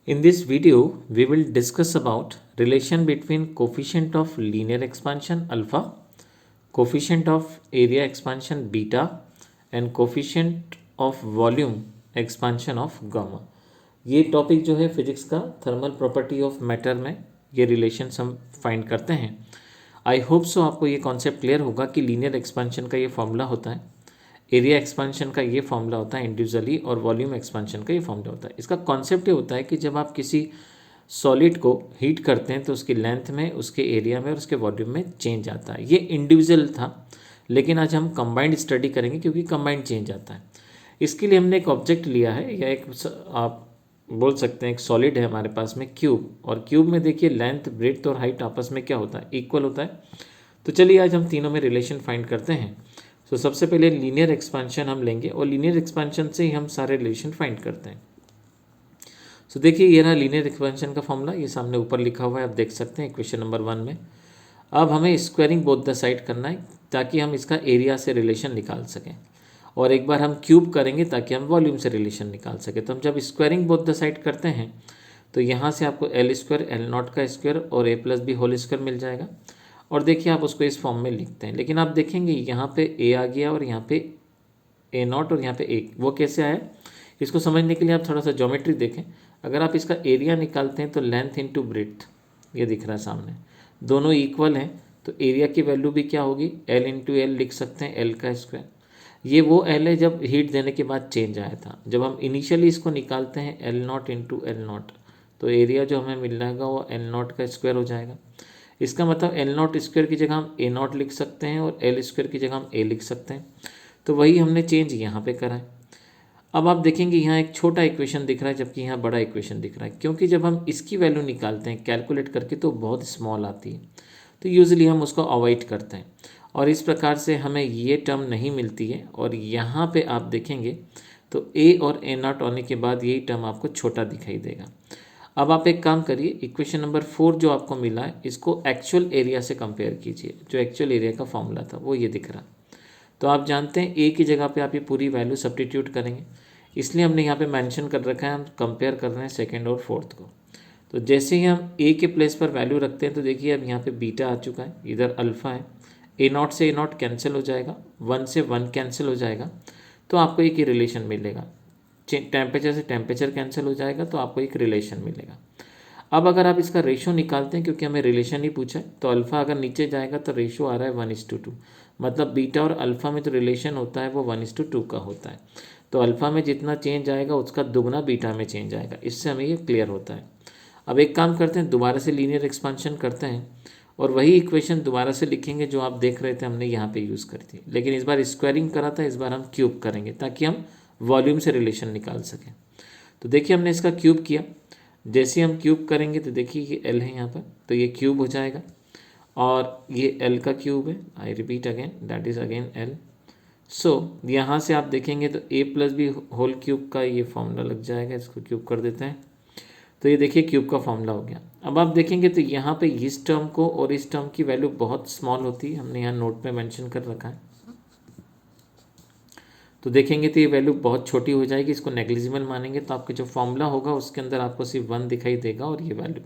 In this video, we will discuss about relation between coefficient of linear expansion alpha, coefficient of area expansion beta and coefficient of volume expansion of gamma. ये topic जो है physics का thermal property of matter में ये relations हम find करते हैं। I hope so आपको ये कॉन्सेप्ट क्लियर होगा कि लीनियर एक्सपेंशन का ये फॉर्मूला होता है, एरिया एक्सपेंशन का ये फॉर्मूला होता है इंडिविजुअली, और वॉल्यूम एक्सपेंशन का ये फॉर्मूला होता है। इसका कॉन्सेप्ट ये होता है कि जब आप किसी सॉलिड को हीट करते हैं तो उसकी लेंथ में, उसके एरिया में और उसके वॉल्यूम में चेंज आता है। ये इंडिविजुअल था, लेकिन आज हम कंबाइंड स्टडी करेंगे क्योंकि कंबाइंड चेंज आता है। इसके लिए हमने एक ऑब्जेक्ट लिया है, या एक आप बोल सकते हैं एक सॉलिड है हमारे पास में, क्यूब। और क्यूब में देखिए लेंथ, ब्रेड्थ और हाइट आपस में क्या होता है, इक्वल होता है। तो चलिए आज हम तीनों में रिलेशन फाइंड करते हैं। तो सबसे पहले लीनियर एक्सपेंशन हम लेंगे और लीनियर एक्सपेंशन से ही हम सारे रिलेशन फाइंड करते हैं। सो देखिए ये रहा लीनियर एक्सपेंशन का फॉर्मूला, ये सामने ऊपर लिखा हुआ है, आप देख सकते हैं क्वेश्चन नंबर 1 में। अब हमें स्क्वायरिंग बोथ द साइड करना है ताकि हम इसका एरिया से रिलेशन निकाल सकें, और एक बार हम क्यूब करेंगे ताकि हम वॉल्यूम से रिलेशन निकाल सकें। तो हम जब स्क्वायरिंग बोथ द साइड करते हैं तो यहाँ से आपको एल स्क्वायर, एल नॉट का स्क्वायर और ए प्लस बी होल स्क्वायर मिल जाएगा। और देखिए आप उसको इस फॉर्म में लिखते हैं, लेकिन आप देखेंगे यहाँ पे ए आ गया और यहाँ पे ए नॉट और यहाँ पे ए, वो कैसे आया, इसको समझने के लिए आप थोड़ा सा ज्योमेट्री देखें। अगर आप इसका एरिया निकालते हैं तो लेंथ इंटू ब्रेड्थ, ये दिख रहा है सामने, दोनों इक्वल हैं, तो एरिया की वैल्यू भी क्या होगी, एल इंटू एल लिख सकते हैं, एल का स्क्वायर। ये वो एल है जब हीट देने के बाद चेंज आया था। जब हम इनिशियली इसको निकालते हैं L not into L not, तो एरिया जो हमें मिल जाएगा वो एल नॉट का स्क्वायर हो जाएगा। इसका मतलब एल नॉट स्क्वायर की जगह हम ए नॉट लिख सकते हैं और एल स्क्वायर की जगह हम ए लिख सकते हैं। तो वही हमने चेंज यहाँ पे करा है। अब आप देखेंगे यहाँ एक छोटा इक्वेशन दिख रहा है जबकि यहाँ बड़ा इक्वेशन दिख रहा है, क्योंकि जब हम इसकी वैल्यू निकालते हैं कैलकुलेट करके तो बहुत स्मॉल आती है, तो यूजुअली हम उसको अवॉइड करते हैं और इस प्रकार से हमें ये टर्म नहीं मिलती है। और यहाँ पे आप देखेंगे तो ए और ए नॉट होने के बाद यही टर्म आपको छोटा दिखाई देगा। अब आप एक काम करिए, इक्वेशन नंबर 4 जो आपको मिला है इसको एक्चुअल एरिया से कंपेयर कीजिए। जो एक्चुअल एरिया का फॉर्मूला था वो ये दिख रहा। तो आप जानते हैं ए की जगह पे आप ये पूरी वैल्यू सब्स्टिट्यूट करेंगे, इसलिए हमने यहाँ पे मेंशन कर रखा है हम कंपेयर कर रहे हैं सेकंड और फोर्थ को। तो जैसे ही हम ए के प्लेस पर वैल्यू रखते हैं तो देखिए अब यहाँ पे बीटा आ चुका है, इधर अल्फ़ा है, ए नॉट से ए नॉट कैंसिल हो जाएगा, 1 से 1 कैंसिल हो जाएगा, तो आपको एक ही रिलेशन मिलेगा। टेम्परेचर से टेम्परेचर कैंसिल हो जाएगा तो आपको एक रिलेशन मिलेगा। अब अगर आप इसका रेशो निकालते हैं, क्योंकि हमें रिलेशन ही पूछा है, तो अल्फ़ा अगर नीचे जाएगा तो रेशो आ रहा है 1:2, मतलब बीटा और अल्फ़ा में जो रिलेशन होता है वो 1:2 का होता है। तो अल्फ़ा में जितना चेंज आएगा उसका दुगना बीटा में चेंज आएगा, इससे हमें ये क्लियर होता है। अब एक काम करते हैं, दोबारा से लीनियर एक्सपेंशन करते हैं और वही इक्वेशन दोबारा से लिखेंगे जो आप देख रहे थे हमने यहाँ पे यूज़ करी थी, लेकिन इस बार स्क्वायरिंग करा था, इस बार हम क्यूब करेंगे ताकि हम वॉल्यूम से रिलेशन निकाल सकें। तो देखिए हमने इसका क्यूब किया, जैसे हम क्यूब करेंगे तो देखिए ये एल है यहाँ पर, तो ये क्यूब हो जाएगा और ये एल का क्यूब है, I repeat again that is again L. So यहाँ से आप देखेंगे तो A plus B whole cube का ये फॉर्मूला लग जाएगा, इसको क्यूब कर देते हैं, तो ये देखिए क्यूब का फॉर्मूला हो गया। अब आप देखेंगे तो यहाँ पे इस टर्म को और इस टर्म की वैल्यू बहुत स्मॉल होती है, हमने यहाँ नोट में मेंशन कर रखा है। तो देखेंगे तो ये वैल्यू बहुत छोटी हो जाएगी, इसको नेग्लिजिबल मानेंगे तो आपका जो फॉर्मूला होगा उसके अंदर आपको सिर्फ 1 दिखाई देगा और ये वैल्यू।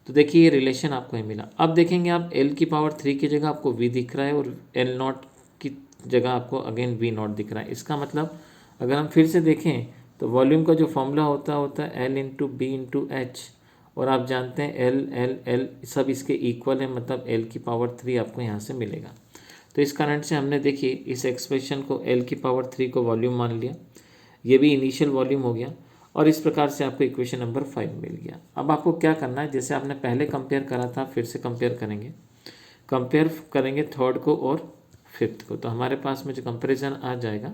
तो देखिए ये रिलेशन आपको ही मिला। अब देखेंगे आप एल की पावर 3 की जगह आपको वी दिख रहा है और एल नॉट की जगह आपको अगेन वी नॉट दिख रहा है। इसका मतलब अगर हम फिर से देखें तो वॉल्यूम का जो फॉर्मूला होता है L into B into H, और आप जानते हैं एल एल एल सब इसके इक्वल है, मतलब एल की पावर 3 आपको यहाँ से मिलेगा। तो इस कारण से हमने देखिए इस एक्सप्रेशन को एल की पावर 3 को वॉल्यूम मान लिया, ये भी इनिशियल वॉल्यूम हो गया, और इस प्रकार से आपको इक्वेशन नंबर 5 मिल गया। अब आपको क्या करना है, जैसे आपने पहले कंपेयर करा था फिर से कंपेयर करेंगे थर्ड को और फिफ्थ को। तो हमारे पास में जो कंपेरिजन आ जाएगा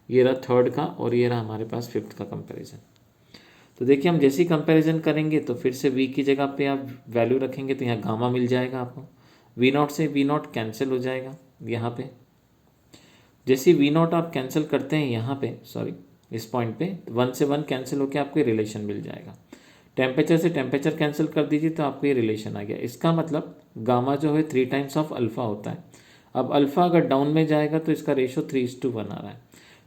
ये रहा थर्ड का और ये रहा हमारे पास फिफ्थ का कंपेरिजन। तो देखिए हम जैसे ही कंपेरिजन करेंगे तो फिर से वी की जगह पे आप वैल्यू रखेंगे तो यहाँ गामा मिल जाएगा आपको, वी नॉट से वी नॉट कैंसिल हो जाएगा यहाँ पे। जैसे वी नॉट आप कैंसिल करते हैं यहाँ पे, सॉरी इस पॉइंट पे 1 से 1 कैंसिल होकर आपको ये रिलेशन मिल जाएगा। टेम्परेचर से टेम्परेचर कैंसिल कर दीजिए तो आपको ये रिलेशन आ गया। इसका मतलब गामा जो है 3 टाइम्स ऑफ अल्फ़ा होता है। अब अल्फ़ा अगर डाउन में जाएगा तो इसका रेशो 3:1 आ रहा है।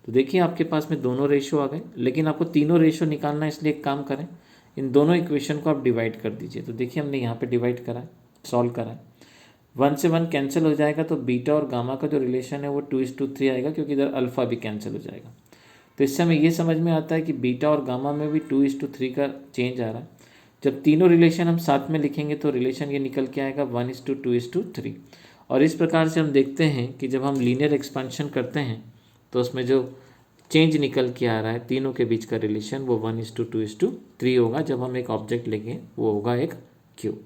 तो देखिए आपके पास में दोनों रेशो आ गए, लेकिन आपको तीनों रेशो निकालना है, इसलिए एक काम करें, इन दोनों इक्वेशन को आप डिवाइड कर दीजिए। तो देखिए हमने यहाँ पे डिवाइड करा है, सॉल्व करा है। 1 से 1 कैंसिल हो जाएगा, तो बीटा और गामा का जो रिलेशन है वो 2:3 आएगा, क्योंकि इधर अल्फ़ा भी कैंसिल हो जाएगा। तो इससे हमें ये समझ में आता है कि बीटा और गामा में भी 2:3 का चेंज आ रहा है। जब तीनों रिलेशन हम साथ में लिखेंगे तो रिलेशन ये निकल के आएगा 1:2:3। और इस प्रकार से हम देखते हैं कि जब हम लीनियर एक्सपेंशन करते हैं तो उसमें जो चेंज निकल के आ रहा है तीनों के बीच का रिलेशन वो 1:2:3 होगा। जब हम एक ऑब्जेक्ट लेंगे वो होगा एक क्यूब।